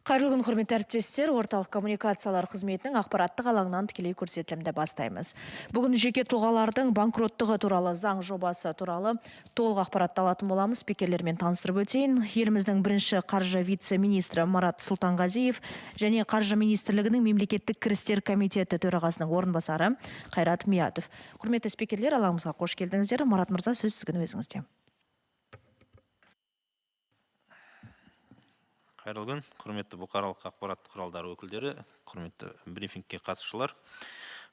Қайырлы күн, құрметті әріптестер, орталық коммуникациялар қызметінің ақпараттық алаңынан тікелей көрсетілімді бастаймыз. Бүгін жеке тұлғалардың банкроттығы туралы заң жобасы туралы толық ақпаратты алатын боламыз. Спикерлермен таныстырып өтейін. Еліміздің бірінші қаржы вице-министрі Марат Сұлтанғазиев және Қаржы министрлігінің мемлекеттік кірістер комитеті төрағасының орынбасары Қайрат Миятов. Құрметті спикерлер, алаңымызға қош келдіңіздер. Марат мырза, сөз сіздің өзіңізде. Қайырлы күн, құрметті бұқаралық ақпараттық құралдары өкілдері, құрметті брифингке қатысушылар.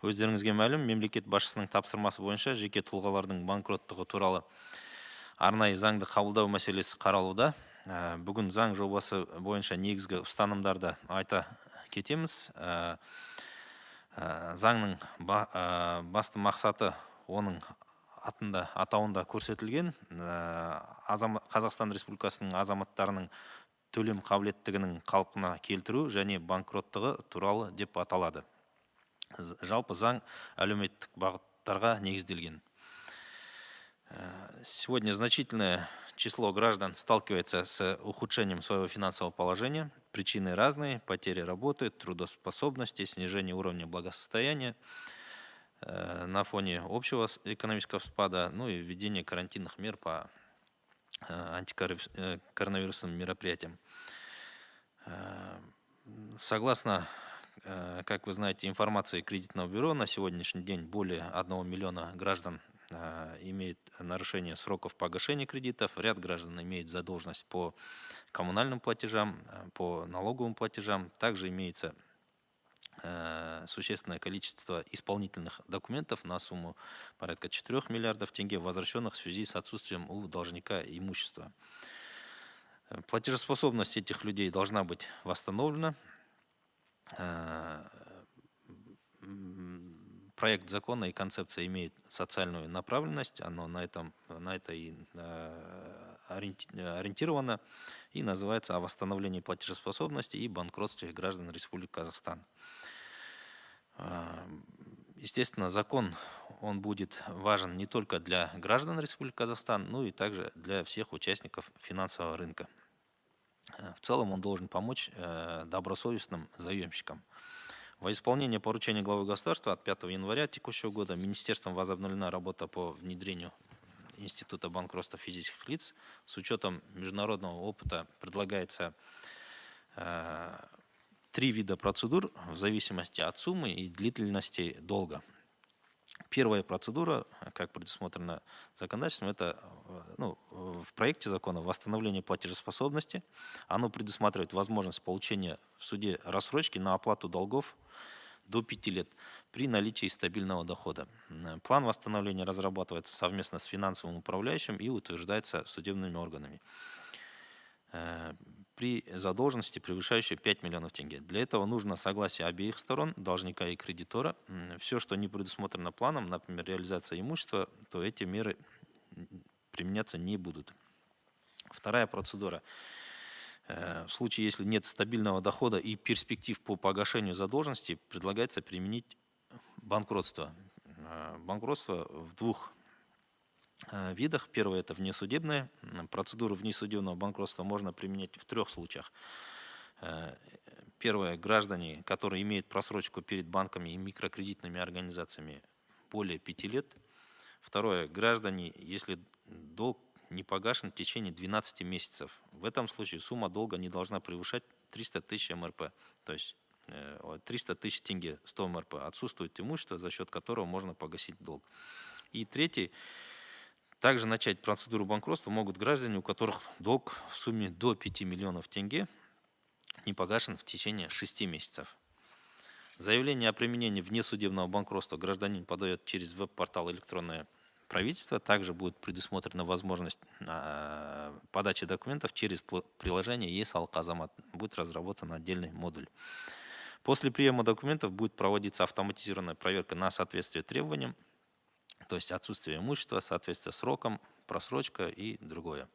Өздеріңізге мәлім, мемлекет басшысының тапсырмасы бойынша жеке тұлғалардың банкроттығы туралы арнайы заңды қабылдау мәселесі қаралуда. Бүгін заң жобасы бойынша негізгі ұстанымдарды айта кетеміз. Заңның басты мақсаты оның атауында көрсетілген. Қазақстан Республикасының азаматтарының төлем қабілеттігінің қалпына келтіру және банкроттығы туралы деп аталады. Жалпы заң әлеуметтік бағыттарға негізделген. Сегодня значительное число граждан сталкивается с ухудшением своего финансового положения. Причины разные: потери работы, трудоспособности, снижение уровня благосостояния на фоне общего экономического спада, ну и введение карантинных мер по антикоронавирусным мероприятиям. Согласно, как вы знаете, информации кредитного бюро, на сегодняшний день более 1 миллиона граждан имеют нарушение сроков погашения кредитов, ряд граждан имеют задолженность по коммунальным платежам, по налоговым платежам. Также имеется существенное количество исполнительных документов на сумму порядка 4 миллиардов тенге, возвращенных в связи с отсутствием у должника имущества. Платежеспособность этих людей должна быть восстановлена. Проект закона и концепция имеет социальную направленность, оно на это и ориентировано и называется «О восстановлении платежеспособности и банкротстве граждан Республики Казахстан». Естественно, закон он будет важен не только для граждан Республики Казахстан, но и также для всех участников финансового рынка. В целом он должен помочь добросовестным заемщикам. Во исполнение поручения главы государства от 5 января текущего года Министерством возобновлена работа по внедрению Института банкротства физических лиц. С учетом международного опыта предлагается 3 вида процедур в зависимости от суммы и длительности долга. Первая процедура, как предусмотрено законодательством, это в проекте закона восстановление платежеспособности. Оно предусматривает возможность получения в суде рассрочки на оплату долгов до 5 лет при наличии стабильного дохода. План восстановления разрабатывается совместно с финансовым управляющим и утверждается судебными органами при задолженности, превышающей 5 миллионов тенге. Для этого нужно согласие обеих сторон, должника и кредитора. Все, что не предусмотрено планом, например, реализация имущества, то эти меры применяться не будут. Вторая процедура. В случае, если нет стабильного дохода и перспектив по погашению задолженности, предлагается применить банкротство. Банкротство в 2 видах. Первое – это внесудебное. Процедуру внесудебного банкротства можно применять в 3 случаях. Первое – граждане, которые имеют просрочку перед банками и микрокредитными организациями более 5 лет. Второе – граждане, если долг не погашен в течение 12 месяцев. В этом случае сумма долга не должна превышать 300 тысяч МРП. То есть 300 тысяч тенге 100 МРП. Отсутствует имущество, за счет которого можно погасить долг. И третий – также начать процедуру банкротства могут граждане, у которых долг в сумме до 5 миллионов тенге не погашен в течение 6 месяцев. Заявление о применении внесудебного банкротства гражданин подает через веб-портал «Электронное правительство». Также будет предусмотрена возможность подачи документов через приложение ЕС-Алказамат. Будет разработан отдельный модуль. После приема документов будет проводиться автоматизированная проверка на соответствие требованиям, то есть отсутствие имущества, соответствие срокам, просрочка и другое.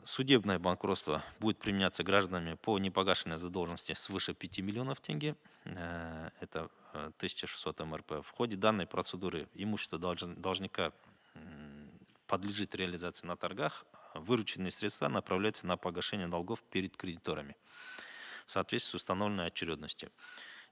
Судебное банкротство будет применяться гражданами по непогашенной задолженности свыше 5 миллионов тенге. Это 1600 МРП. В ходе данной процедуры имущество должника подлежит реализации на торгах. вырученные средства направляются на погашение долгов перед кредиторами в соответствии с установленной очередностью.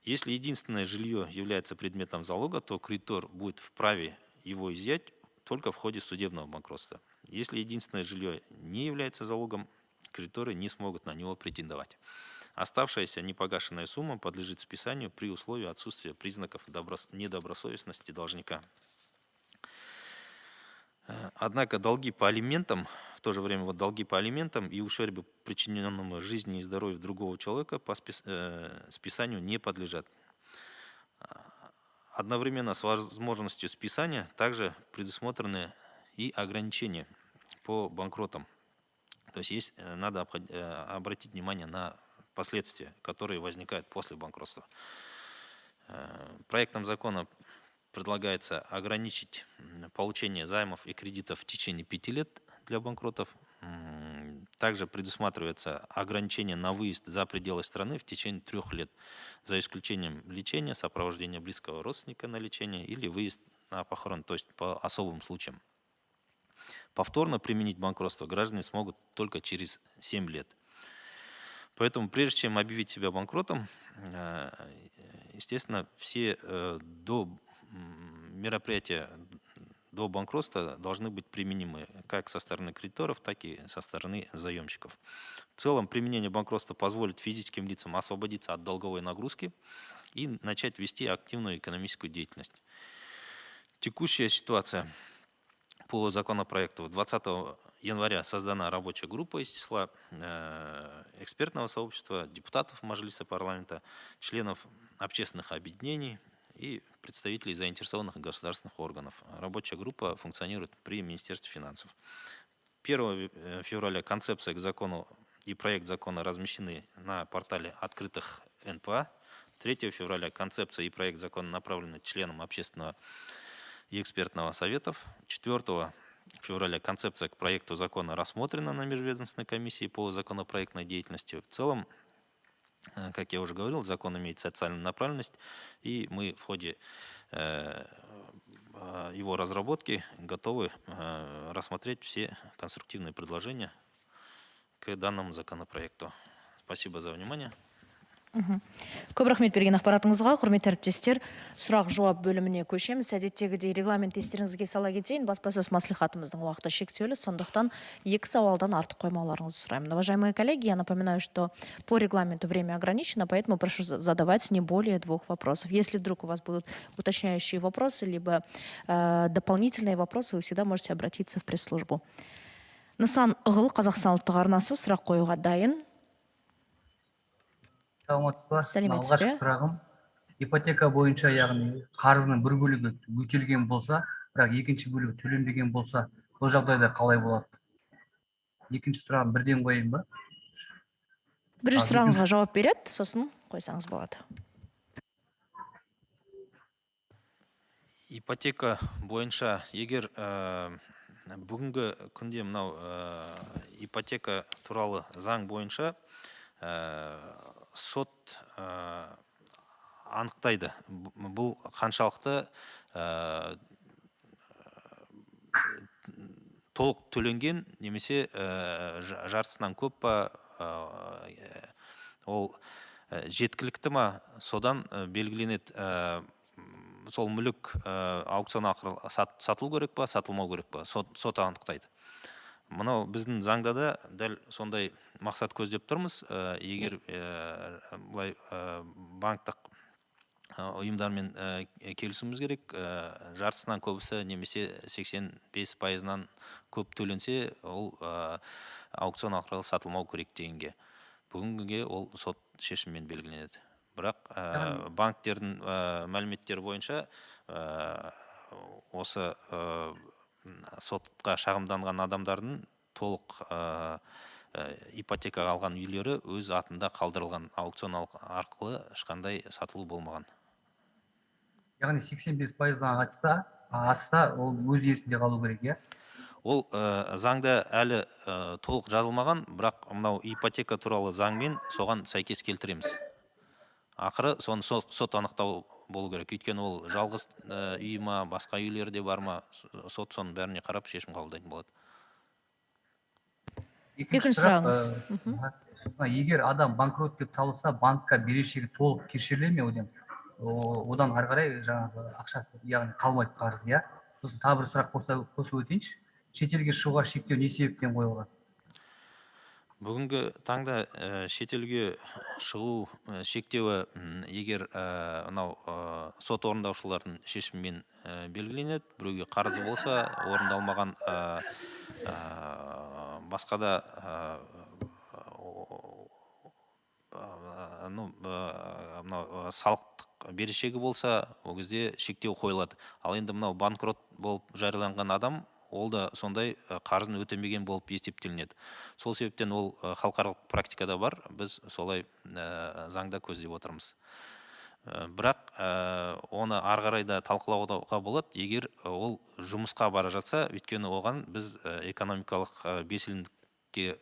Если единственное жилье является предметом залога, то кредитор будет вправе его изъять только в ходе судебного банкротства. Если единственное жилье не является залогом, кредиторы не смогут на него претендовать. Оставшаяся непогашенная сумма подлежит списанию при условии отсутствия признаков недобросовестности должника. Однако долги по алиментам, в то же время долги по алиментам и ущербу, причиненному жизни и здоровью другого человека, по списанию не подлежат. Одновременно с возможностью списания также предусмотрены и ограничения по банкротам. То есть надо обратить внимание на последствия, которые возникают после банкротства. Проектом закона предлагается ограничить получение займов и кредитов в течение 5 лет для банкротов. Также предусматривается ограничение на выезд за пределы страны в течение 3 лет, за исключением лечения, сопровождения близкого родственника на лечение или выезд на похорон, то есть по особым случаям. Повторно применить банкротство граждане смогут только через 7 лет. Поэтому прежде чем объявить себя банкротом, естественно, все мероприятия до банкротства должны быть применимы как со стороны кредиторов, так и со стороны заемщиков. В целом, применение банкротства позволит физическим лицам освободиться от долговой нагрузки и начать вести активную экономическую деятельность. Текущая ситуация по законопроекту. 20 января создана рабочая группа из числа экспертного сообщества, депутатов Мажилиса парламента, членов общественных объединений и представителей заинтересованных государственных органов. Рабочая группа функционирует при Министерстве финансов. 1 февраля концепция к закону и проект закона размещены на портале открытых НПА. 3 февраля концепция и проект закона направлены членам общественного и экспертного советов. 4 февраля концепция к проекту закона рассмотрена на межведомственной комиссии по законопроектной деятельности. В целом, как я уже говорил, закон имеет социальную направленность, и мы в ходе его разработки готовы рассмотреть все конструктивные предложения к данному законопроекту. Спасибо за внимание. Көп рахмет берген ақпаратыңызға. Құрметті әріптестер, сұрақ-жауап бөліміне көшеміз. Әдеттегідей регламент естеріңізге сала кетейін. Баспасөз мәслихатымыздың уақыты шектеулі, сондықтан 2 сауалдан артық қоймауларыңызды сұраймын. Уважаемые коллеги, я напоминаю, что по регламенту время ограничено, поэтому прошу задавать не более 2 вопросов. Если вдруг у вас будут уточняющие вопросы, либо дополнительные вопросы, вы всегда можете обратиться в пресс-службу. Нысан Ығыл, Қазақстан ұлттық арнасы, сұрақ қоюға дайын. Саламатсыздар. Алғашқы сұрағым, ипотека бойынша, яғни қарызының бір бөлігі өтелген болса, бірақ екінші бөлігі төленбеген болса, бұл жағдайда қалай болады? Екінші сұрағым бірден қойайын ба? Бірінші сұрағыңызға жауап береді, сосын қойсаңыз болады. Ипотека бойынша, егер бүгінгі күнде мынау ипотека туралы заң бойынша сот анықтайды. Бұл қаншалықты толық төленген, немесе жартысынан көп па, ол жеткілікті ма, содан белгіленеді. Сол мүлік аукцион арқылы сатылу керек па, сатылмау керек па, сот анықтайды. Мынау біздің заңда да дәл сондай мақсат көздеп тұрмыз. Егер банктық ұйымдармен келісіміміз керек, жартысынан көбісі немесе 85%-нан көп төленсе, ол аукцион арқылы сатылмау керек дегенге. Бүгінге ол сот шешіммен белгіленеді. Бірақ банктердің мәліметтері бойынша осы сотқа шағымданған адамдардың толық ипотека алған үйлері өз атында қалдырылған, аукцион арқылы ешқандай сатылу болмаған. Яғни 85%-дан асса, ол өз иесінде қалу керек, иә? Ол заңда әлі толық жазылмаған, бірақ мынау ипотека туралы заңмен соған сәйкес келтіреміз. Ақыры соны сот анықтау болу керек. Өйткені ол жалғыз үй ма, басқа үйлерде бар ма, сот соның бәріне қарап шешім қабылдайтын болады. Екінші Екінші сұрақ, сұрағыңыз. Мгм. егер адам банкрот деп табылса, банкқа берешегі толық кешіріле ме одан? Одан ары қарай жаңағы ақшасы, яғни қалмайды қарыз, иә? Сосын тағы бір сұрақ қосып өтейінші. Шетелге шығуға шектеу не себептен қойылған? Бүгінгі таңда шетелге шығу шектеуі егер мынау сот орындаушылардың шешімімен белгіленеді. Біреуге қарызы болса, орындалмаған басқа да мынау салықтық берешегі болса, ол кезде шектеу қойылады. Ал енді мынау банкрот болып жарияланған адам, ол да сондай қарызын өтемеген болып есептелінеді. Сол себептен ол халықаралық практикада бар, біз солай заңда көздеп отырмыз. Бірақ оны ары қарай да талқылауға болады, егер ол жұмысқа бара жатса, өйткені оған біз экономикалық белсенділікке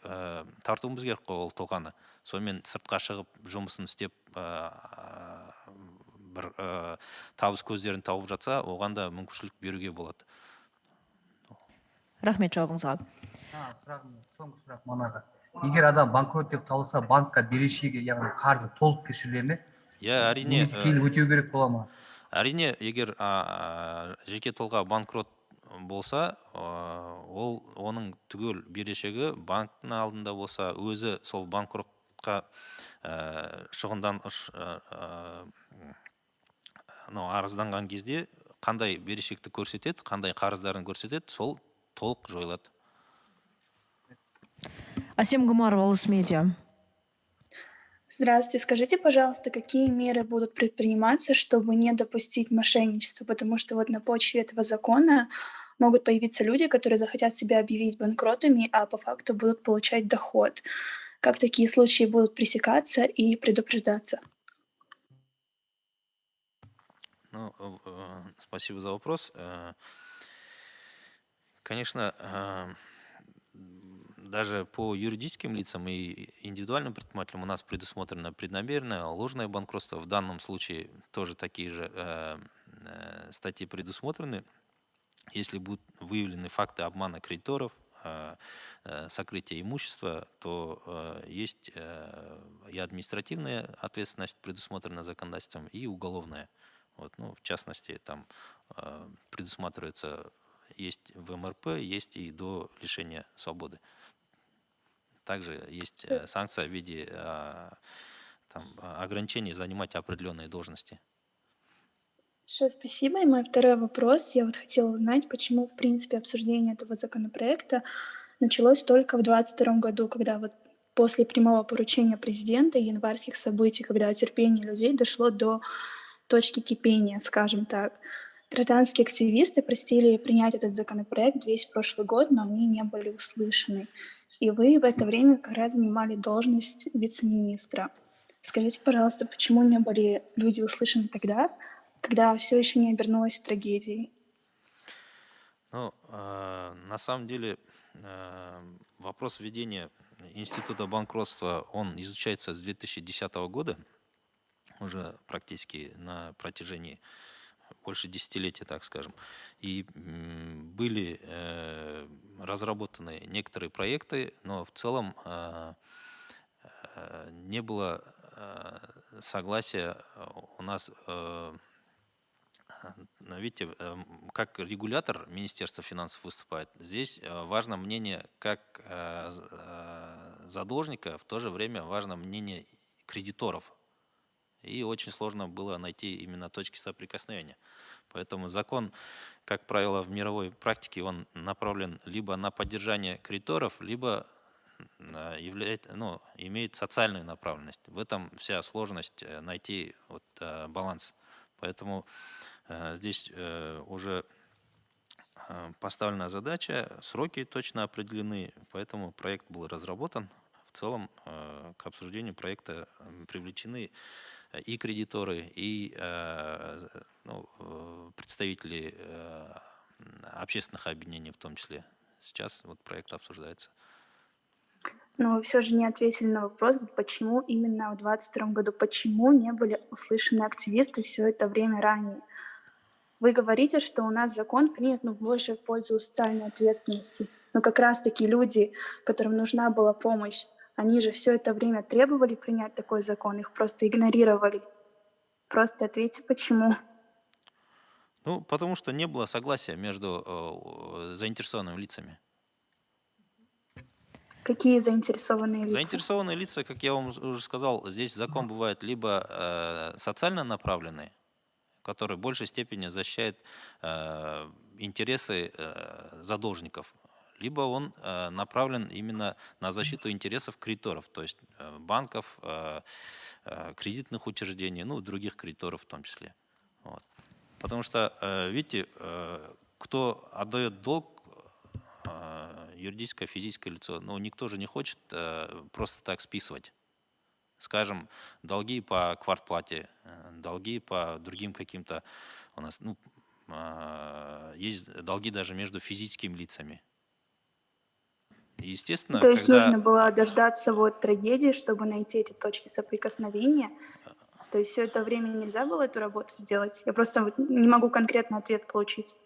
тартуымыз керек қой ол тұлғаны. Сонымен сыртқа шығып жұмысын істеп бір табыс көздерін тауып жатса, оған да мүмкіншілік беруге болады. Рахмет жауабыңызға. Соңғы сұрақ манағы. Егер адам банкрот деп табылса, банкқа берешегі, яғни қарызы толық кешіріле ме? Әрине. Немесе кейін өтеу керек бола ма? Әрине, егер жеке тұлға банкрот болса, оның түгел берешегі банктың алдында болса, өзі сол банкротқа арызданған кезде қандай берешекті көрсетеді, қандай қарыздарын көрсетеді, сол толық жойылады. Асем Гумарова, Алыс Медиа. Здравствуйте. Скажите, пожалуйста, какие меры будут предприниматься, чтобы не допустить мошенничества? Потому что вот на почве этого закона могут появиться люди, которые захотят себя объявить банкротами, а по факту будут получать доход. Как такие случаи будут пресекаться и предупреждаться? Спасибо за вопрос. Конечно, даже по юридическим лицам и индивидуальным предпринимателям у нас предусмотрено преднамеренное, ложное банкротство. В данном случае тоже такие же статьи предусмотрены. Если будут выявлены факты обмана кредиторов, сокрытия имущества, то есть и административная ответственность предусмотрена законодательством, и уголовная. В частности, там предусматривается, есть в МРП, есть и до лишения свободы. Также есть санкция в виде ограничений занимать определенные должности. Спасибо. И мой второй вопрос. Я хотела узнать, почему, в принципе, обсуждение этого законопроекта началось только в 2022 году, когда после прямого поручения президента и январских событий, когда терпение людей дошло до точки кипения, скажем так. Гражданские активисты просили принять этот законопроект весь прошлый год, но они не были услышаны. И вы в это время как раз занимали должность вице-министра. Скажите, пожалуйста, почему не были люди услышаны тогда, когда все еще не обернулось трагедией? На самом деле вопрос введения института банкротства, он изучается с 2010 года, уже практически на протяжении больше десятилетия, так скажем. И были разработаны некоторые проекты, но в целом не было согласия у нас. Видите, как регулятор Министерства финансов выступает, здесь важно мнение как задолжника, в то же время важно мнение кредиторов. И очень сложно было найти именно точки соприкосновения. Поэтому закон, как правило, в мировой практике, он направлен либо на поддержание кредиторов, либо имеет социальную направленность. В этом вся сложность найти баланс. Поэтому здесь уже поставлена задача, сроки точно определены, поэтому проект был разработан. В целом к обсуждению проекта привлечены и кредиторы, и представители общественных объединений в том числе. Сейчас проект обсуждается. Но вы все же не ответили на вопрос, почему именно в 2022 году, почему не были услышаны активисты все это время ранее? Вы говорите, что у нас закон принят больше в пользу социальной ответственности. Но как раз-таки люди, которым нужна была помощь, они же все это время требовали принять такой закон, их просто игнорировали. Просто ответьте, почему. Ну, потому что не было согласия между заинтересованными лицами. Какие заинтересованные лица? Заинтересованные лица, как я вам уже сказал, здесь закон бывает либо социально направленный, который в большей степени защищает интересы задолжников, либо он направлен именно на защиту интересов кредиторов, то есть банков, кредитных учреждений, ну, других кредиторов в том числе. Вот. Потому что, видите, кто отдает долг, юридическое, физическое лицо, ну, никто же не хочет просто так списывать. Скажем, долги по квартплате, долги по другим каким-то у нас, ну, есть долги даже между физическими лицами. И, естественно, То есть когда... нужно было дождаться вот трагедии, чтобы найти эти точки соприкосновения. То есть все это время нельзя было эту работу сделать? Я просто не могу конкретный ответ получить.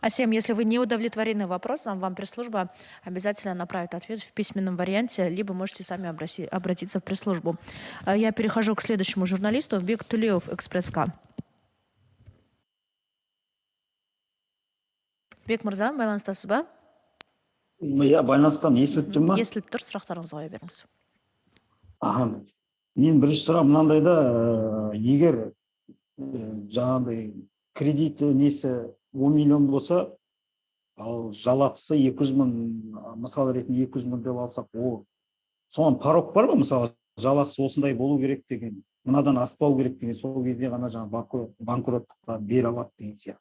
Асем, если вы не удовлетворены вопросом, вам пресс-служба обязательно направит ответ в письменном варианте, либо можете сами обратиться в пресс-службу. Я перехожу к следующему журналисту, Бек Тулеев, Экспресс-К. Бек Мырза, байланыстасыз ба? Я байланыстан естіліп тұрмын ма? Естіліп тұр, сұрақтарыңызға қоя беріңіз. Мен бірінші сұрағым мынандай да, егер жаңағыдай кредит несі 10 миллион болса, ал жалақысы 200 мың, мысалы ретінде 200 мың деп алсақ, соған порог бар ма, мысалы жалақысы осындай болу керек деген, мынадан аспау керек деген, сол кезде ғана жаңа банкроттыққа бере алады деген сияқты.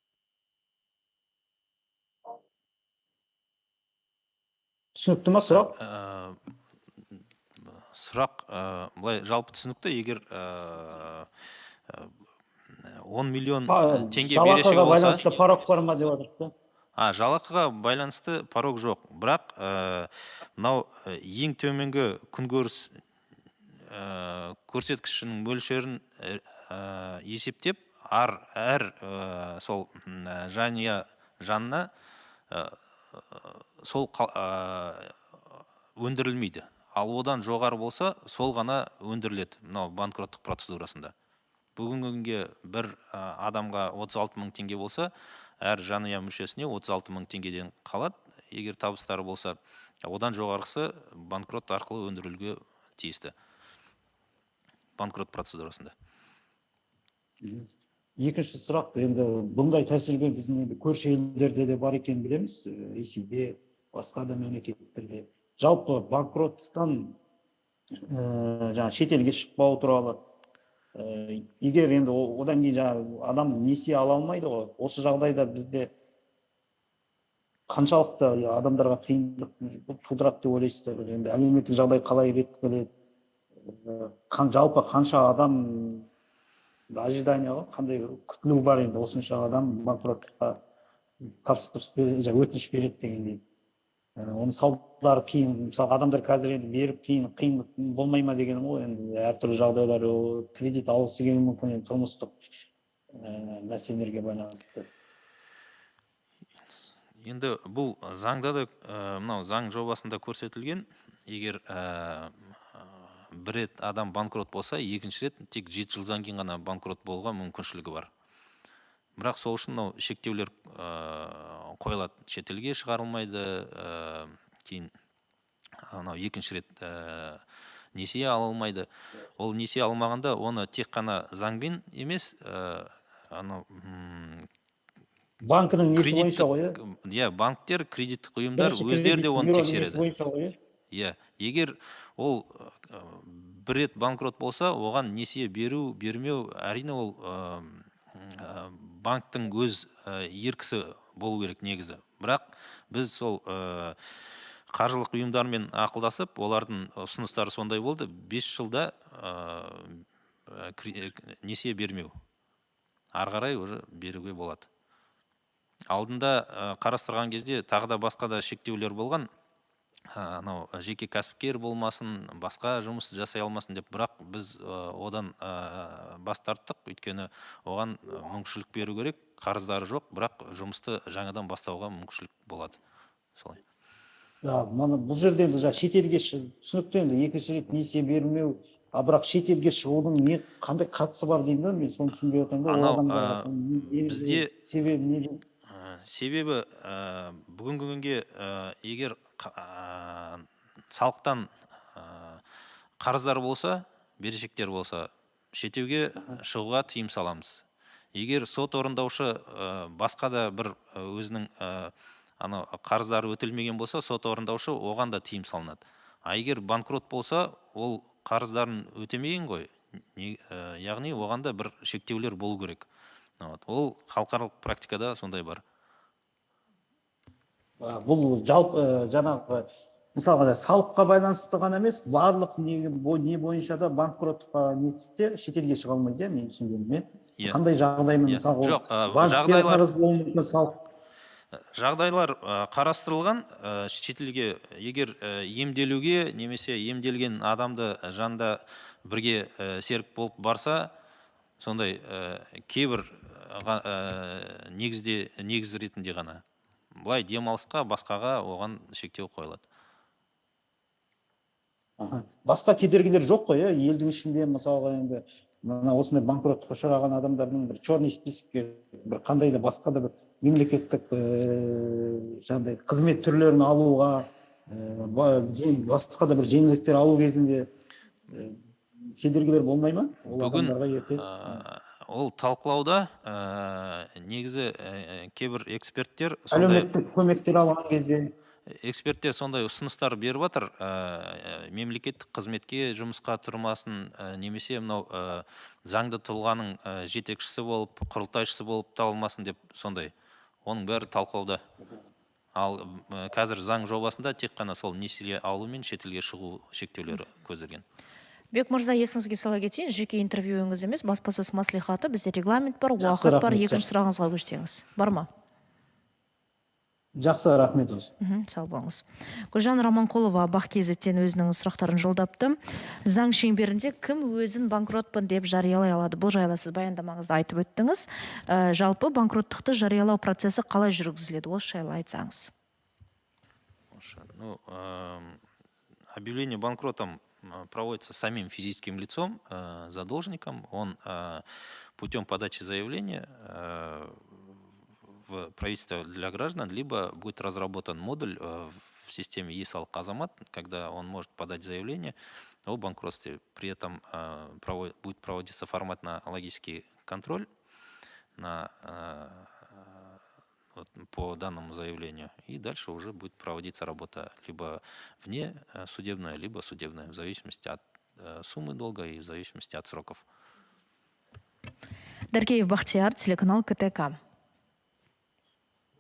Түсінікті ма сұрақ? Сұрақ былай жалпы түсінікті, егер 10 миллион теңге берешегі Жалақыға болса... байланысты порог бар ма деп отырды? Жалақыға байланысты порог жоқ. Бірақ мынау ең төменгі күнкөріс көрсеткішінің мөлшерін есептеп, әр сол жанына сол өндірілмейді. Ал одан жоғары болса, сол ғана өндіріледі, мынау банкроттық процедурасында. Бүгінгі күнге бір адамға 36 мың теңге болса, әр жанұя мүшесіне 36 мың теңгеден қалады. Егер табыстары болса, одан жоғарғысы банкрот арқылы өндірілуге тиісті. Банкрот процедурасында. Екінші сұрақ, енді бұндай тәсілге біздің көрші елдерде де бар екенін білеміз, Ресейде, басқа да мемлекеттерде. Жалпы банкроттықтан шетелге шықпау туралы, егер енді одан кейін адам несие ала алмайды ғой, осы жағдайда бізде қаншалықты адамдарға қиындық тудырады деп ойлайсыздар? Енді әлеуметтік жағдай қалай реттеледі? Жалпы қанша адам ожиданияға, қандай күтілу бар енді осынша адам банкроттыққа тапсырыс өтініш береді дегендей. Оның салдары қиын, мысалы адамдар қазір енді беріп қиын болмай ма дегенім ғой, енді әртүрлі жағдайлар, кредит алғысы келуі мүмкін, тұрмыстық мәселелерге байланысты. Енді бұл заңда да, мынау заң жобасында көрсетілген, егер бір рет адам банкрот болса, екінші рет тек 7 жылдан кейін ғана банкрот болуға мүмкіншілігі бар. Бірақ сол үшін шектеулер қойылады. Шетелге шығарылмайды, кейін екінші рет несие алалмайды. Ол несие алмағанда, оны тек қана заңмен емес, банкінің несі бойынша ғой? Банктер, кредиттік ұйымдар өздері де оны тексереді. Егер ол бір рет банкрот болса, оған несие беру, бермеу, әрине ол банктың өз еркісі болу керек негізі. Бірақ біз сол қаржылық ұйымдармен ақылдасып, олардың ұсыныстары сондай болды, 5 жылда несие бермеу. Ары қарай уже беруге болады. Алдында қарастырған кезде тағы да басқа да шектеулер болған. анау жеке кәсіпкер болмасын, басқа жұмыс жасай алмасын деп, бірақ біз одан бас тарттық, өйткені оған мүмкіншілік беру керек, қарыздары жоқ, бірақ жұмысты жаңадан бастауға мүмкіншілік болады. Солай. Бұл жерде енді шетелге түсінікті, енді екінші рет несие бермеу, бірақ шетелге шығудың қандай қатысы бар деймін да, мен соны түсінбей отырмын. Бізде себебі себебі бүгінгі күнге егер салықтан қарыздар болса, берешектер болса, шетелге шығуға тыйым саламыз. Егер сот орындаушы басқа да бір өзінің қарыздары өтелмеген болса, сот орындаушы оған да тыйым салынады. А егер банкрот болса, ол қарыздарын өтемеген ғой, яғни оған да бір шектеулер болу керек. Ол халықаралық практикада сондай бар. бұл жалпы жаңағы мысалға салыққа байланысты ғана емес, барлық не бойынша да банкроттыққа нетсе шетелге шыға алмайды, мен түсінгенім. Қандай жағдаймен мысалға банкке қарыз болуы мүмкін, салық жағдайлар қарастырылған. Шетелге егер емделуге немесе емделген адамды жанында бірге серік болып барса, сондай кейбір негіз ретінде ғана. Бұлай демалысқа, басқаға оған шектеу қойылады. Басқа кедергілер жоқ қой, елдің ішінде мысалға енді осындай банкроттыққа ұшыраған адамдардың бір черный списокке бір қандай да басқа да бір мемлекеттік қызмет түрлерін алуға, басқа да бір жеңілдіктер алу кезінде кедергілер болмай ма? Бүгін ол талқылауда негізі кейбір эксперттер әлеуметтік көмектер алған кезде эксперттер сондай ұсыныстар беріп жатыр, мемлекеттік қызметке жұмысқа тұрмасын, немесе мынау заңды тұлғаның жетекшісі болып, құрылтайшысы болып табылмасын деп, сондай. Оның бәрі талқылауда. Ал қазір заң жобасында тек қана сол несие алу мен шетелге шығу шектеулері көзделген. Бек мырза, есіңізге сала кетейін, жеке интервьюіңіз емес, баспасөз маслихаты, бізде регламент бар, уақыт бар, екінші сұрағыңызға көшсеңіз. Бар ма? Жақсы, рахмет өзі. Сау болыңыз. Гүлжан Раманқұлова Бақ-Кезеттен өзінің сұрақтарын жолдапты. Заң шеңберінде кім өзін банкротпын деп жариялай алады? Бұл жайлы сіз баяндамаңызда айтып өттіңіз. Жалпы банкроттықты жариялау процесі қалай жүргізіледі? Осы жайлы айтсаңыз. Объявление банкротом проводится самим физическим лицом, задолженником. Он путем подачи заявления в правительство для граждан, либо будет разработан модуль в системе e-салық Азамат, когда он может подать заявление о банкротстве. При этом будет проводиться форматно-логический контроль по данному заявлению. И дальше уже будет проводиться работа либо вне судебная, либо судебная, в зависимости от суммы долга и в зависимости от сроков. Даркеев Бахтияр, телеканал КТК.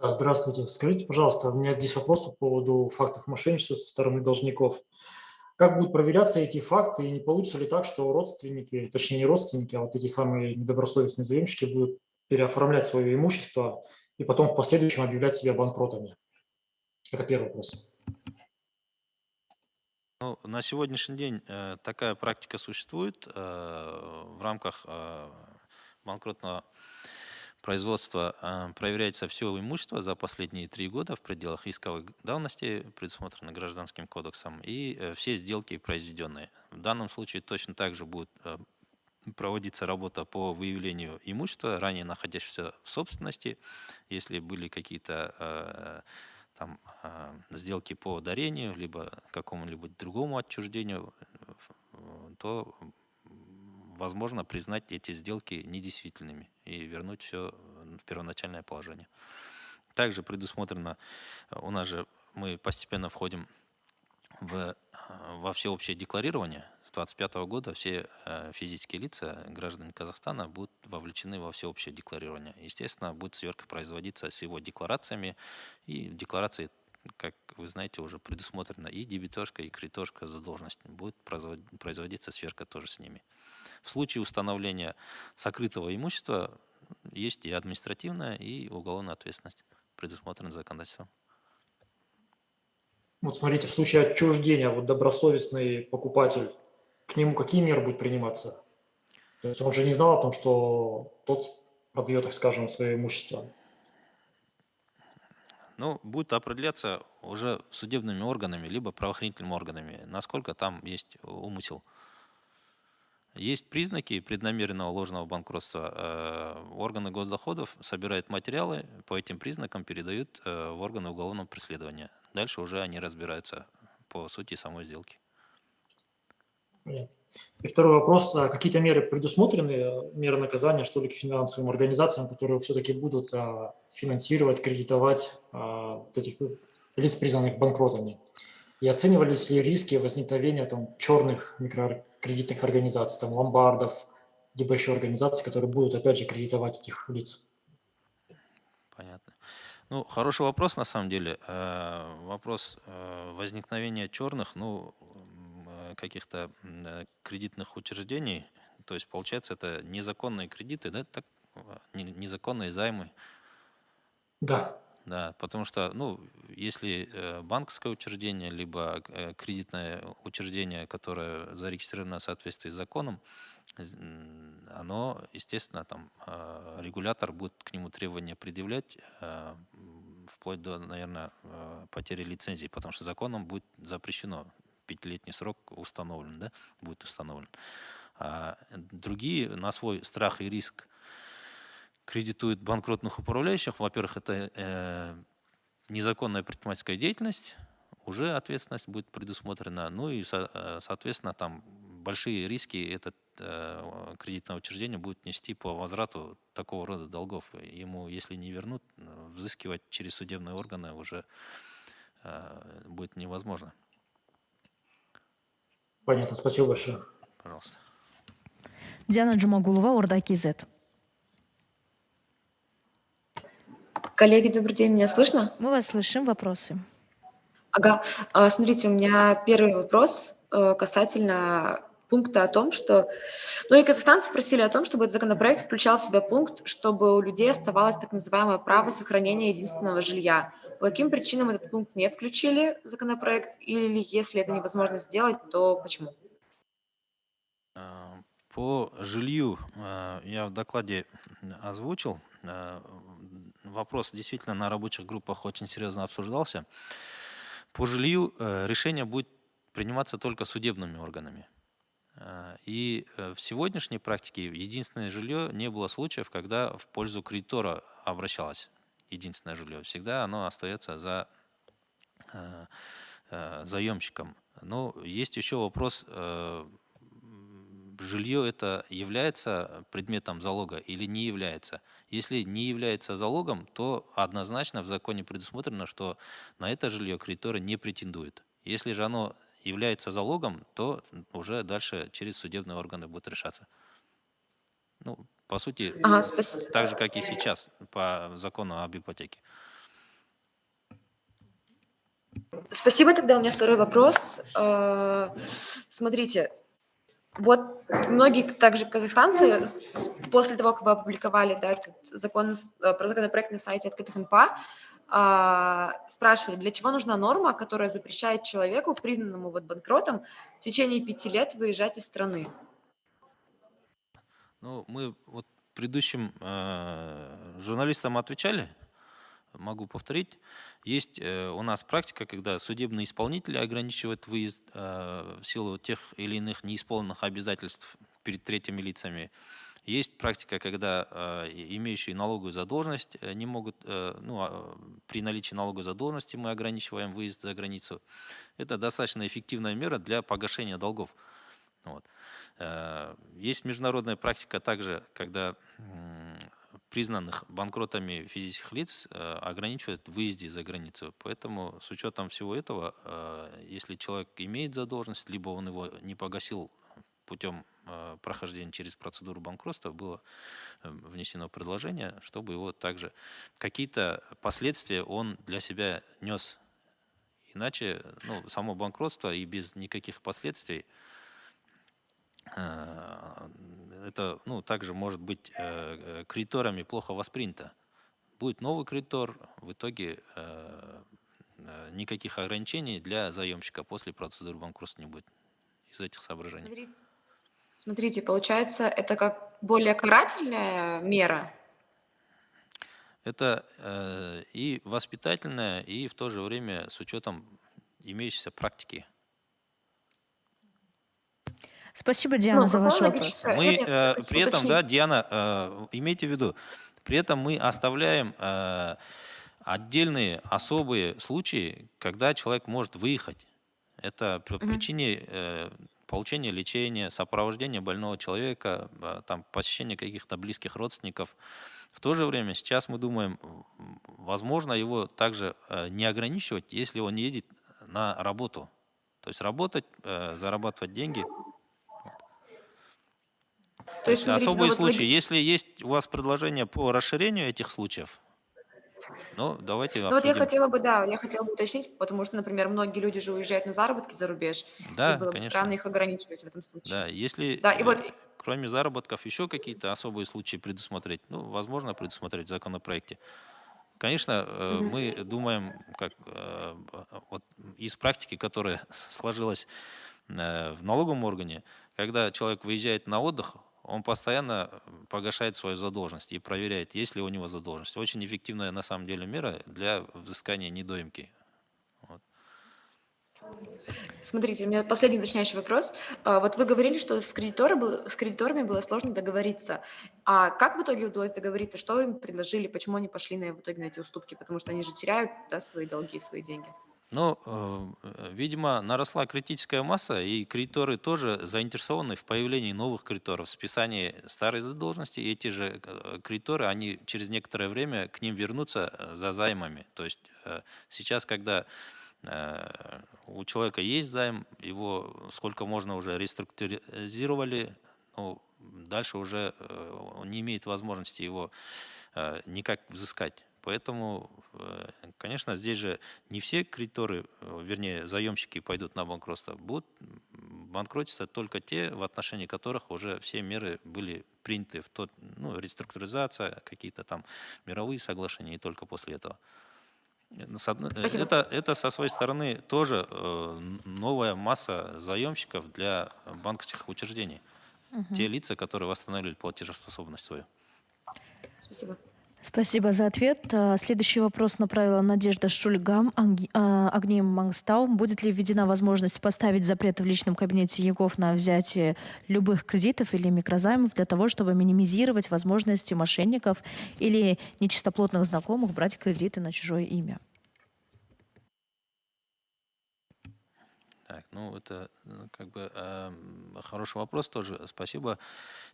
Здравствуйте. Скажите, пожалуйста, у меня здесь вопрос по поводу фактов мошенничества со стороны должников. Как будут проверяться эти факты, и не получится ли так, что родственники, точнее не родственники, а вот эти самые недобросовестные заемщики будут переоформлять свое имущество и потом в последующем объявлять себя банкротами? Это первый вопрос. На сегодняшний день такая практика существует в рамках банкротного производства. Проверяется все имущество за последние 3 года в пределах исковой давности, предусмотрено Гражданским кодексом, и все сделки произведенные. В данном случае точно так же будет проводиться работа по выявлению имущества, ранее находящегося в собственности. Если были какие-то сделки по дарению, либо какому-либо другому отчуждению, то возможно признать эти сделки недействительными и вернуть все в первоначальное положение. Также предусмотрено, у нас же мы постепенно входим во всеобщее декларирование. С 2025 года все физические лица, граждане Казахстана, будут вовлечены во всеобщее декларирование. Естественно, будет сверка производиться с его декларациями. И в декларации, как вы знаете, уже предусмотрено и дебиторская, и кредиторская задолженность. Будет производиться сверка тоже с ними. В случае установления сокрытого имущества есть и административная, и уголовная ответственность, предусмотрена законодательством. Вот смотрите, в случае отчуждения, вот добросовестный покупатель, к нему какие меры будут приниматься? То есть он же не знал о том, что тот продает, так скажем, свое имущество. Ну, будет определяться уже судебными органами, либо правоохранительными органами, насколько там есть умысел. Есть признаки преднамеренного ложного банкротства. Органы госдоходов собирают материалы, по этим признакам передают в органы уголовного преследования. Дальше уже они разбираются по сути самой сделки. Понятно. И второй вопрос. Какие-то меры предусмотрены, меры наказания, что ли, к финансовым организациям, которые все-таки будут финансировать, кредитовать вот этих лиц, признанных банкротами? И оценивались ли риски возникновения там черных микрокредитных организаций, там ломбардов, либо еще организаций, которые будут, опять же, кредитовать этих лиц? Понятно. Ну, хороший вопрос на самом деле. Вопрос возникновения черных, ну, каких-то кредитных учреждений. То есть, получается, это незаконные кредиты, да, так, незаконные займы. Да. Да, потому что, ну, если банковское учреждение, либо кредитное учреждение, которое зарегистрировано в соответствии с законом, оно, естественно, там регулятор будет к нему требования предъявлять, вплоть до, наверное, потери лицензии, потому что законом будет запрещено, 5-летний срок установлен, да, будет установлен. А другие на свой страх и риск кредитуют банкротных управляющих. Во-первых, это незаконная предпринимательская деятельность, уже ответственность будет предусмотрена. Ну и, соответственно, там большие риски это кредитное учреждение будет нести по возврату такого рода долгов. Ему, если не вернут, взыскивать через судебные органы уже будет невозможно. Понятно, спасибо большое. Пожалуйста. Диана Джумагулова, Орда КЗ. Коллеги, добрый день, меня слышно? Мы вас слышим. Вопросы? Ага. Смотрите, у меня первый вопрос касательно пункта о том, что... Ну и казахстанцы просили о том, чтобы этот законопроект включал в себя пункт, чтобы у людей оставалось так называемое право сохранения единственного жилья. По каким причинам этот пункт не включили в законопроект? Или если это невозможно сделать, то почему? По жилью я в докладе озвучил. Вопрос действительно на рабочих группах очень серьезно обсуждался. По жилью решение будет приниматься только судебными органами. И в сегодняшней практике единственное жилье не было случаев, когда в пользу кредитора обращалось единственное жилье. Всегда оно остается за заемщиком. Но есть еще вопрос, жилье это является предметом залога или не является. Если не является залогом, то однозначно в законе предусмотрено, что на это жилье кредиторы не претендуют. Если же оно является залогом, то уже дальше через судебные органы будет решаться. Ну, по сути, так же, как и сейчас по закону об ипотеке. Спасибо. Тогда у меня второй вопрос. Смотрите, вот многие также казахстанцы после того, как вы опубликовали этот законопроект на сайте открытых НПА, спрашивали, для чего нужна норма, которая запрещает человеку, признанному вот банкротом, в течение 5 лет выезжать из страны? Ну, мы вот предыдущим журналистам отвечали, могу повторить. Есть у нас практика, когда судебные исполнители ограничивают выезд в силу тех или иных неисполненных обязательств перед третьими лицами. Есть практика, когда имеющие налоговую задолженность не могут, при наличии налоговой задолженности мы ограничиваем выезд за границу. Это достаточно эффективная мера для погашения долгов. Вот. Есть международная практика также, когда признанных банкротами физических лиц ограничивают в выезде за границу. Поэтому с учетом всего этого, если человек имеет задолженность, либо он его не погасил путем прохождения через процедуру банкротства, было внесено предложение, чтобы его также какие-то последствия он для себя нес. Иначе само банкротство и без никаких последствий это также может быть кредиторами плохо воспринято. Будет новый кредитор, в итоге никаких ограничений для заемщика после процедуры банкротства не будет из этих соображений. Смотрите, получается, это как более карательная мера? Это и воспитательное, и в то же время с учетом имеющейся практики. Спасибо, Диана, за ваш вопрос. Мы при этом, да, Диана, имейте в виду, при этом мы оставляем отдельные особые случаи, когда человек может выехать. Это по причине получения лечения, сопровождения больного человека, там, посещения каких-то близких родственников. В то же время сейчас мы думаем, возможно, его также не ограничивать, если он едет на работу. То есть работать, зарабатывать деньги. То есть особые случаи. Если есть у вас предложение по расширению этих случаев, ну, давайте обсудим. Вот я хотела бы уточнить, потому что, например, многие люди же уезжают на заработки за рубеж, да, и было бы конечно. странно их ограничивать в этом случае. Да, если кроме заработков еще какие-то особые случаи предусмотреть, ну, возможно, предусмотреть в законопроекте. Конечно, мы думаем, как вот из практики, которая сложилась в налоговом органе, когда человек выезжает на отдых, он постоянно погашает свою задолженность и проверяет, есть ли у него задолженность. Очень эффективная на самом деле мера для взыскания недоимки. Вот. Смотрите, у меня последний уточняющий вопрос. Вот вы говорили, что с кредиторами было сложно договориться. А как в итоге удалось договориться? Что им предложили? Почему они пошли в итоге на эти уступки? Потому что они же теряют, да, свои долги, свои деньги. Ну, видимо, наросла критическая масса, и кредиторы тоже заинтересованы в появлении новых кредиторов, в списании старой задолженности. И эти же кредиторы, они через некоторое время к ним вернутся за займами. То есть сейчас, когда у человека есть займ, его сколько можно уже реструктуризировали, ну, дальше уже он не имеет возможности его никак взыскать. Поэтому, конечно, здесь же не все кредиторы, вернее, заемщики пойдут на банкротство. Будут банкротиться только те, в отношении которых уже все меры были приняты, ну, реструктуризация, какие-то там мировые соглашения, и только после этого. Это со своей стороны тоже новая масса заемщиков для банковских учреждений. Те лица, которые восстановили платежеспособность свою. Спасибо. Спасибо за ответ. Следующий вопрос направила Надежда Шульгам, Огнем Мангстау. Будет ли введена возможность поставить запреты в личном кабинете ЕГОВ на взятие любых кредитов или микрозаймов для того, чтобы минимизировать возможности мошенников или нечистоплотных знакомых брать кредиты на чужое имя? Так, ну, это как бы хороший вопрос тоже, спасибо.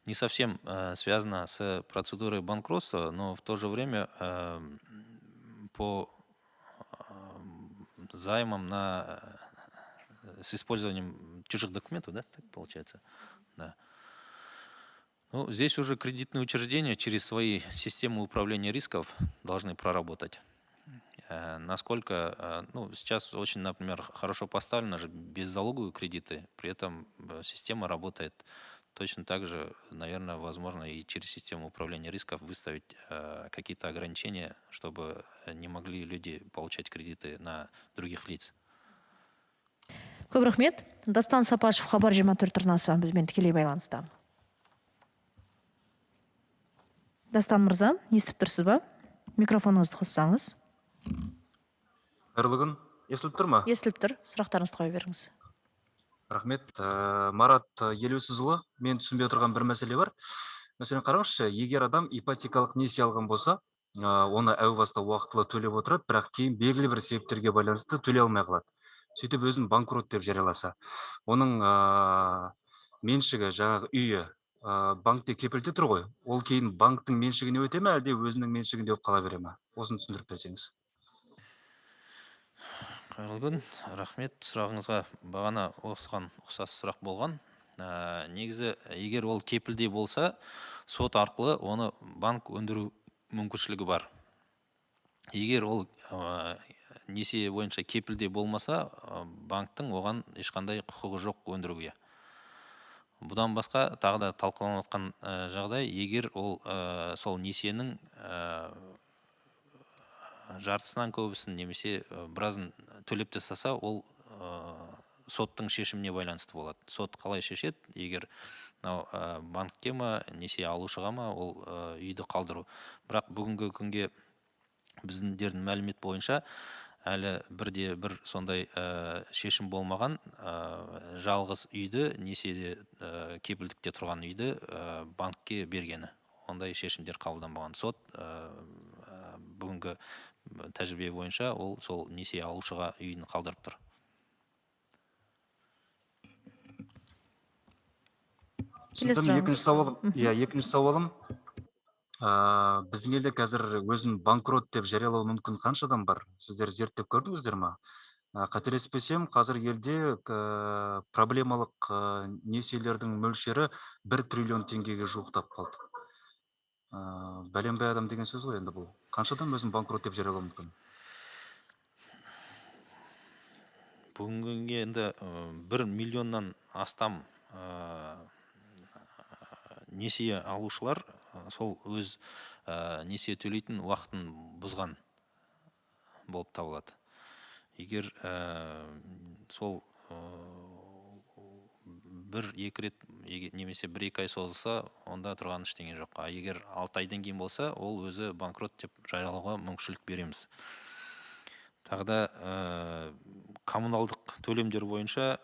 Не совсем связано с процедурой банкротства, но в то же время по займам с использованием чужих документов, да, так получается? Да. Ну, здесь уже кредитные учреждения через свои системы управления рисков должны проработать. Насколько, ну, сейчас очень, например, хорошо поставлено же беззалоговые кредиты, при этом система работает точно так же, наверное, возможно и через систему управления рисков выставить какие-то ограничения, чтобы не могли люди получать кредиты на других лиц. Көп рахмет. Дастан Сапашев, Хабар 24 арнасы бізбен тікелей байланыста. Дастан мырза, естіп тұрсыз ба? Микрофоныңызды қоссаңыз. Қайырлы күн, естіліп тұр ма? Естіліп тұр. Сұрақтарыңызды қоя беріңіз. Рахмет. Марат Елеусізұлы, мен түсінбей отырған бір мәселе бар. Мәселен, қараңызшы, егер адам ипотекалық несие алған болса, оны әу баста уақытылы төлеп отырып, бірақ кейін белгілі бір себептерге байланысты төлей алмай қалады. Сөйтіп өзін банкрот деп жарияласа, оның меншігі, жаңағы үйі банкте кепілде тұр ғой. Ол кейін банктың меншігіне өте ме, әлде өзінің меншігінде болып қала бере ме? Осыны түсіндіріп берсеңіз. Қайырлы күн, рахмет. Сұрағыңызға бағана осыған ұқсас сұрақ болған. Негізі, егер ол кепілде болса, сот арқылы оны банк өндіру мүмкіншілігі бар. Егер ол несие бойынша кепілде болмаса, банктың оған ешқандай құқығы жоқ өндіруге. Бұдан басқа тағы да талқыланып жатқан жағдай, егер ол сол несиенің жартысынан көбісін немесе біразын төлеп тастаса, ол соттың шешіміне байланысты болады. Сот қалай шешеді, егер банкке ма, несие алушыға ма ол үйді қалдыру. Бірақ бүгінгі күнге біздердің мәлімет бойынша әлі бір сондай шешім болмаған, жалғыз үйді, несиеде кепілдікте тұрған үйді банкке бергені. Ондай шешімдер қабылданбаған. Сот бүгінгі тәжірибе бойынша ол сол несие алушыға үйін қалдырып тұр. Екінші сауалым, біздің елде қазір өзін банкрот деп жариялау мүмкін қанша адам бар? Сіздер зерттеп көрдіңіздер ма? Қателеспесем, қазір елде проблемалық несиелердің мөлшері 1 триллион теңгеге жуықтап қалды. Бәленбай адам деген сөз ғой енді бұл. Қанша адам өзін банкрот деп жариялау мүмкін? Бүгінгі енді 1 миллионнан астам несие алушылар сол өз несие төлейтін уақытын бұзған болып табылады. Егер сол 1-2 рет немесе 1-2 ай созылса, онда тұрған ештеңе жоқ. Егер 6 айдан кейін болса, ол өзі банкрот деп жариялауға мүмкіншілік береміз. Тағда коммуналдық төлемдер бойынша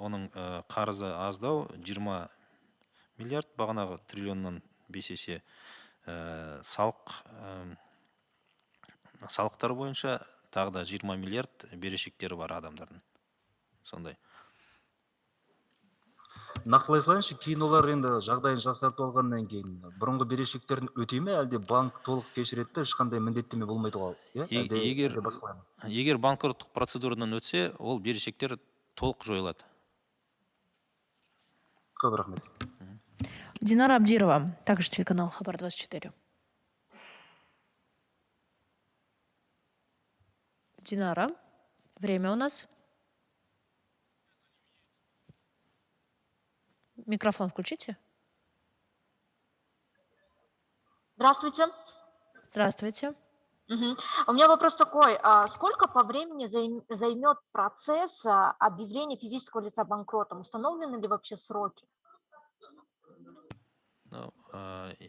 оның қарызы аздау 20 миллиард, бағанағы триллионнан 5 есе. Салықтар бойынша тағда 20 миллиард берешектері бар адамдардың. Сондай. Нақтылай салайыншы, кейін олар енді жағдайын жақсартып алғаннан кейін бұрынғы берешектерін өтей ме, әлде банк толық кешіреді, ешқандай міндеттеме болмайды ғой? Егер банкроттық процедурадан өтсе, ол берешектер толық жойылады. Көп рахмет. Динара Абдирова, также телеканал Хабар 24. Динара, время у нас. Микрофон включите. Здравствуйте. Здравствуйте. У меня вопрос такой. Сколько по времени займет процесс объявления физического лица банкротом? Установлены ли вообще сроки?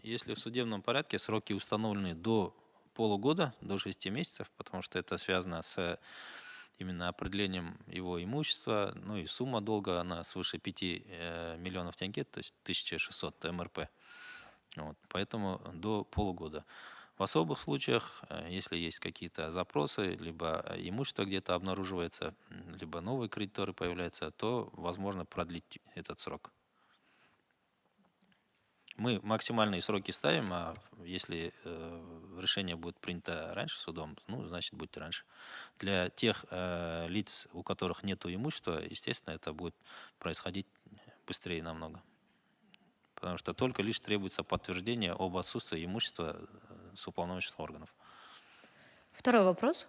Если в судебном порядке сроки установлены до полугода, до 6 месяцев, потому что это связано с именно определением его имущества, ну и сумма долга, она свыше 5 миллионов тенге, то есть 1600 МРП. Вот, поэтому до полугода. В особых случаях, если есть какие-то запросы, либо имущество где-то обнаруживается, либо новые кредиторы появляются, то возможно продлить этот срок. Мы максимальные сроки ставим, а если решение будет принято раньше судом, ну, значит, будет раньше. Для тех лиц, у которых нет имущества, естественно, это будет происходить быстрее намного. Потому что только лишь требуется подтверждение об отсутствии имущества с уполномоченных органов. Второй вопрос.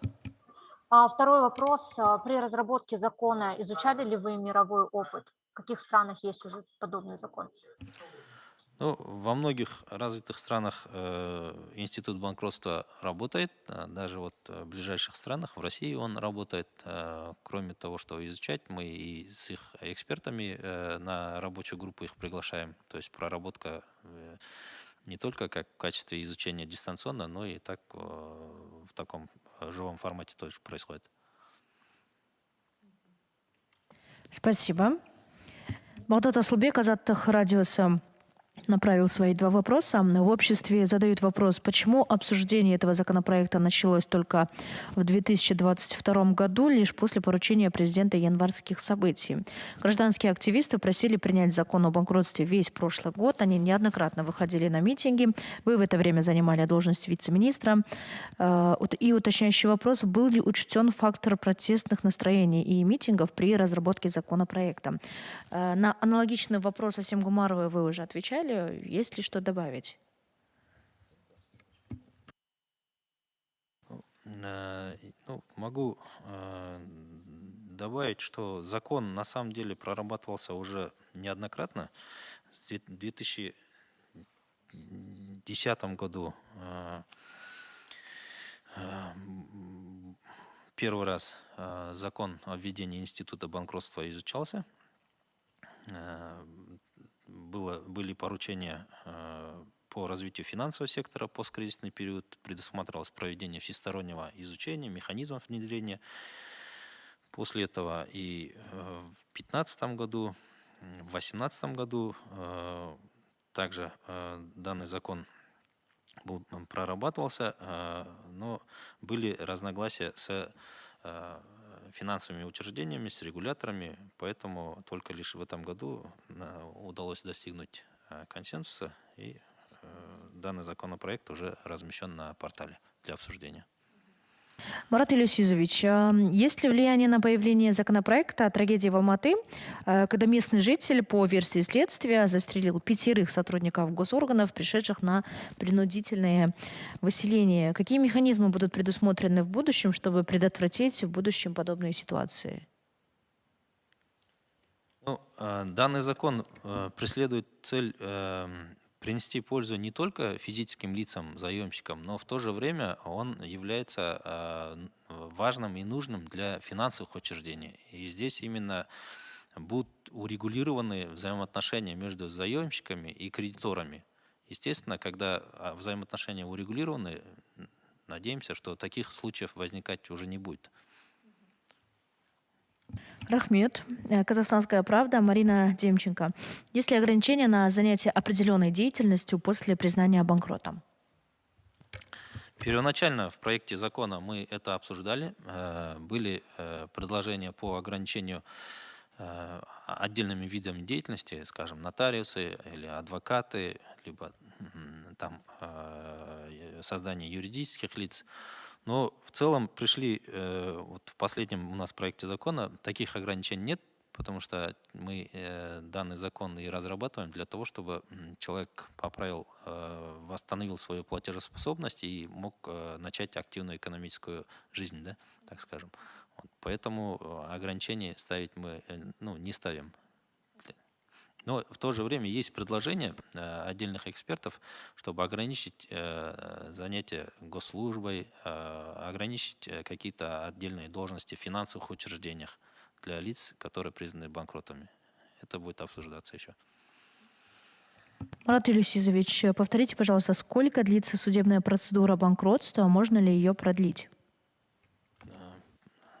Второй вопрос. При разработке закона изучали ли вы мировой опыт? В каких странах есть уже подобный закон? Ну, во многих развитых странах институт банкротства работает, даже вот в ближайших странах, в России он работает. Кроме того, что изучать, мы и с их экспертами на рабочую группу их приглашаем. То есть проработка не только как в качестве изучения дистанционно, но и так в таком живом формате тоже происходит. Спасибо. Бағдат Асылбек, Азаттық радиосы, направил свои 2 вопроса. В обществе задают вопрос, почему обсуждение этого законопроекта началось только в 2022 году, лишь после поручения президента январских событий. Гражданские активисты просили принять закон о банкротстве весь прошлый год. Они неоднократно выходили на митинги. Вы в это время занимали должность вице-министра. И уточняющий вопрос, был ли учтен фактор протестных настроений и митингов при разработке законопроекта? На аналогичный вопрос Асем Гумаровой вы уже отвечали. Есть ли что добавить? Ну, могу добавить, что закон на самом деле прорабатывался уже неоднократно. В 2010 году Первый раз закон о введении института банкротства изучался. Были поручения по развитию финансового сектора посткризисный период, предусматривалось проведение всестороннего изучения механизмов внедрения. После этого и в 2015 году, в 2018 году также данный закон прорабатывался, но были разногласия с финансовыми учреждениями, с регуляторами, поэтому только лишь в этом году удалось достигнуть консенсуса, и данный законопроект уже размещен на портале для обсуждения. Марат Илюсизович, есть ли влияние на появление законопроекта о трагедии в Алматы, когда местный житель, по версии следствия, застрелил 5 сотрудников госорганов, пришедших на принудительное выселение? Какие механизмы будут предусмотрены в будущем, чтобы предотвратить в будущем подобные ситуации? Данный закон преследует цель принести пользу не только физическим лицам, заемщикам, но в то же время он является важным и нужным для финансовых учреждений. И здесь именно будут урегулированы взаимоотношения между заемщиками и кредиторами. Естественно, когда взаимоотношения урегулированы, надеемся, что таких случаев возникать уже не будет. Рахмет. Казахстанская правда. Марина Демченко. Есть ли ограничения на занятие определенной деятельностью после признания банкротом? Первоначально в проекте закона мы это обсуждали. Были предложения по ограничению отдельными видами деятельности, скажем, нотариусы или адвокаты, либо там создание юридических лиц. Но в целом пришли, вот в последнем у нас проекте закона таких ограничений нет, потому что мы данный закон и разрабатываем для того, чтобы человек поправил, восстановил свою платежеспособность и мог начать активную экономическую жизнь, да, так скажем. Вот, поэтому ограничений ставить мы не ставим. Но в то же время есть предложения отдельных экспертов, чтобы ограничить занятия госслужбой, ограничить какие-то отдельные должности в финансовых учреждениях для лиц, которые признаны банкротами. Это будет обсуждаться еще. Марат Илюсизович, повторите, пожалуйста, сколько длится судебная процедура банкротства, можно ли ее продлить?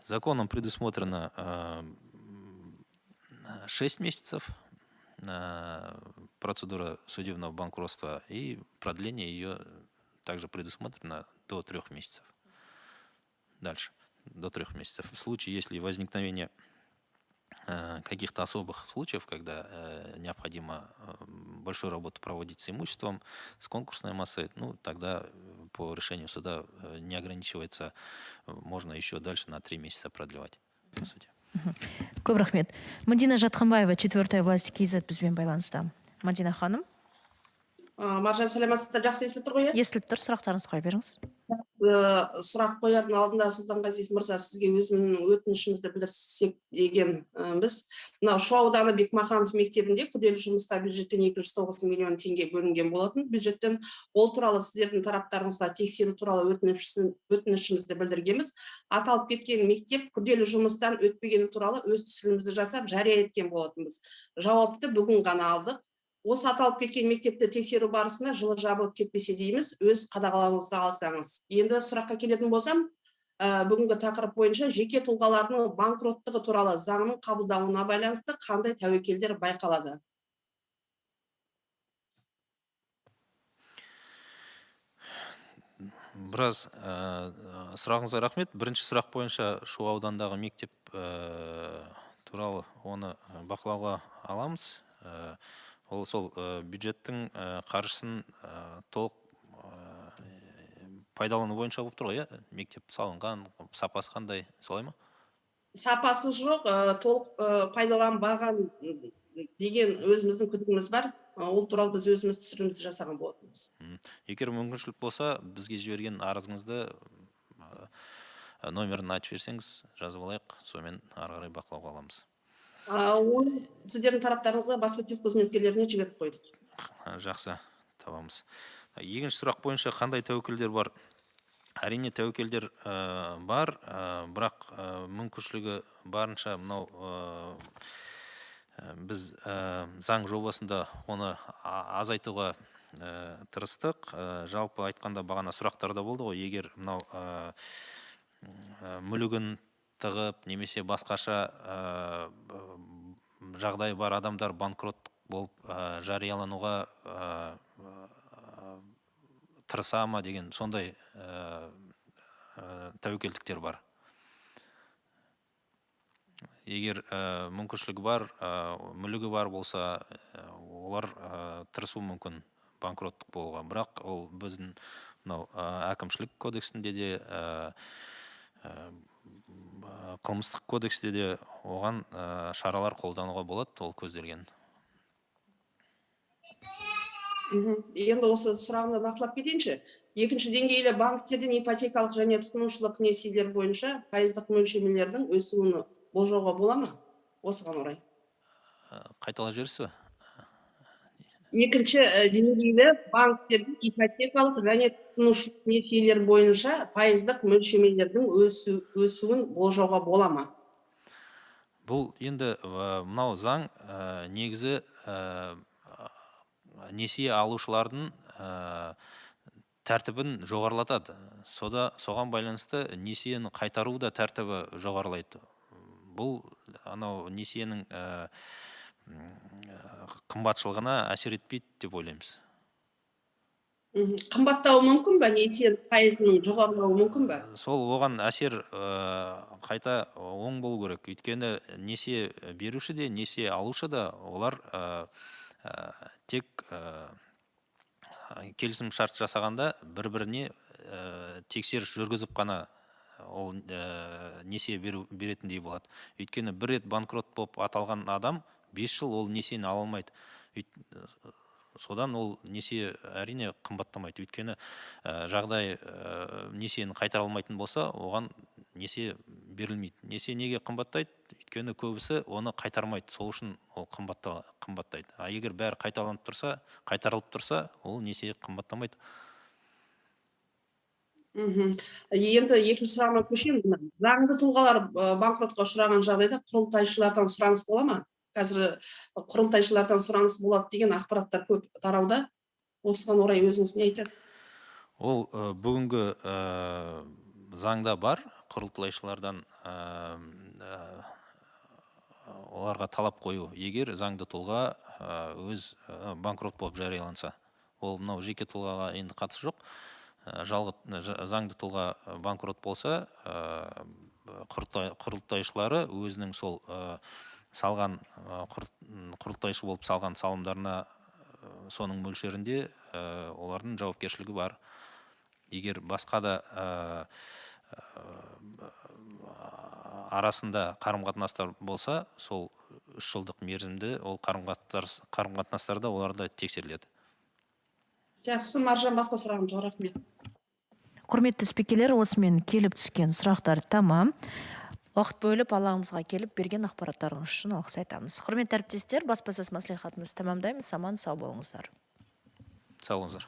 Законом предусмотрено 6 месяцев. Процедура судебного банкротства, и продление ее также предусмотрено до 3 месяцев. Дальше, до 3 месяцев. В случае, если возникновение каких-то особых случаев, когда необходимо большую работу проводить с имуществом, с конкурсной массой, тогда по решению суда не ограничивается, можно еще дальше на 3 месяца продлевать, по сути. Көп рахмет. Мадина Жатханбаева, 4-я власть KZ бізбен байланыста. Мадина ханым. Маржан, сәлеметсіздер, жақсы естіліп тұр ғой, иә? Естіліп тұр, сұрақтарыңызды қоя беріңіз. Сұрақ қоятын алдында Сұлтанғазиев мырза, сізге өзінің өтінішімізді білдірсек деген біз. Мынау Шу ауданы Бекмаханов мектебінде күрделі жұмыста бюджеттен 290 миллион теңге бөлінген болатын. Бюджеттен ол туралы сіздердің тараптарыңызға тексеру туралы өтінішімізді білдіргенбіз. Аталып кеткен мектеп күрделі жұмыстан өтпегені туралы өз түсінігімізді жасап жария еткен болатынбыз. Жауапты бүгін ғана алдық. Осы аталып кеткен мектепті тексеру барысында жылы жабылып кетпесе дейміз, өз қадағалауыңызға алсаңыз. Енді сұраққа келетін болсам, бүгінгі тақырып бойынша жеке тұлғалардың банкроттығы туралы заңның қабылдауына байланысты қандай тәуекелдер байқалады? Біраз сұрағыңызға рахмет. Бірінші сұрақ бойынша Шу аудандағы мектеп туралы оны бақылауға аламыз. Ол сол бюджеттің қаржысын толық пайдалану бойынша болып тұр ғой, мектеп салынған, сапасы қандай, солай ма? Сапасы жоқ, толық пайдаланбаған деген өзіміздің күдігіміз бар. Ол туралы біз өзіміз түсінігімізді жасаған болатынбыз. Егер мүмкіншілік болса, бізге жіберген арызыңызды номерін айтып жіберсеңіз, жазып алайық, сонымен ары қарай бақылауға аламыз. Оны сіздердің тараптарыңызға баспасөз қызметкерлеріне жіберіп қойдық. Жақсы, табамыз. Екінші сұрақ бойынша қандай тәуекелдер бар? Әрине тәуекелдер бар, бірақ мүмкіншілігі барынша мынау біз заң жобасында оны азайтуға тырыстық. Жалпы айтқанда бағана сұрақтарда болды ғой, егер мынау мүлігін тығып немесе басқаша жағдай бар адамдар банкрот болып жариялануға тырыса ма деген сондай тәуекелдіктер бар. Егер мүмкіншілігі бар, мүлігі бар болса, олар тырысу мүмкін банкроттық болуға. Бірақ ол біздің әкімшілік кодексінде де, қылмыстық кодексте де оған шаралар қолдануға болады, ол көзделген. Енді осы сұрағымды нақтылап кетейінші. Екінші деңгейлі банктерден ипотекалық және тұтынушылық несиелер бойынша пайыздық мөлшерлемелердің өсуін болжауға бола ма? Осыған орай. Қайталап жіберсіз бе? Екінші деңгейлі банктердің ипотекалық және тұтынушылық несиелер бойынша пайыздық мөлшерлемелердің өсуін болжауға бола ма? Бұл енді мынау заң негізі несие алушылардың тәртібін жоғарылатады. Соған байланысты несиені қайтару да тәртібі жоғарылайды. Бұл анау несиенің қымбатшылығына әсер етпейді деп ойлаймыз. Қымбаттауы мүмкін бе? Несие пайызының жоғарылауы мүмкін бе? Сол оған әсер қайта оң болу керек. Өйткені несие беруші де, несие алушы да олар тек келісім шарт жасағанда бір-біріне тексеріс жүргізіп қана ол несие беретіндей болады. Өйткені бір рет банкрот болып аталған адам 5 жыл ол несиені ала алмайды. Содан ол несие әрине қымбаттамайды. Өйткені жағдай несиені қайтара алмайтын болса, оған несие берілмейді. Несие неге қымбаттайды? Өйткені көбісі оны қайтармайды. Сол үшін ол қымбаттайды. А егер бәрі қайтарылып тұрса, ол несие қымбаттамайды. Енді екінші сұрағыма көшемін. Заңды тұлғалар банкротқа ұшыраған жағдайда құрылтайшылардан сұраныс бола ма? Қазір құрылтайшылардан сұраныс болады деген ақпараттар көп тарауда. Осыған орай өзіңіз не айтады? Ол бүгінгі заңда бар, құрылтайшылардан оларға талап қою. Егер заңды тұлға өз банкрот болып жарияланса, ол мынау жеке тұлғаға енді қатысы жоқ. Заңды тұлға банкрот болса, құрылтайшылары өзінің сол салған құрылтайшы болып салған салымдарына соның мөлшерінде олардың жауапкершілігі бар. Егер басқа да арасында қарым-қатынастар болса, сол 3 жылдық мерзімде ол қарым-қатынастарда оларда тексеріледі. Жақсы, Маржан, басқа сұрағым жоқ, рахмет. Құрметті спикерлер, осымен келіп түскен сұрақтар тамам. Уақыт бөліп алаңымызға келіп берген ақпараттарыңыз үшін алғыс айтамыз. Құрметті әріптестер, баспасөз мәслихатымызды тамамдаймыз. Аман сау болыңыздар. Сау болыңыздар.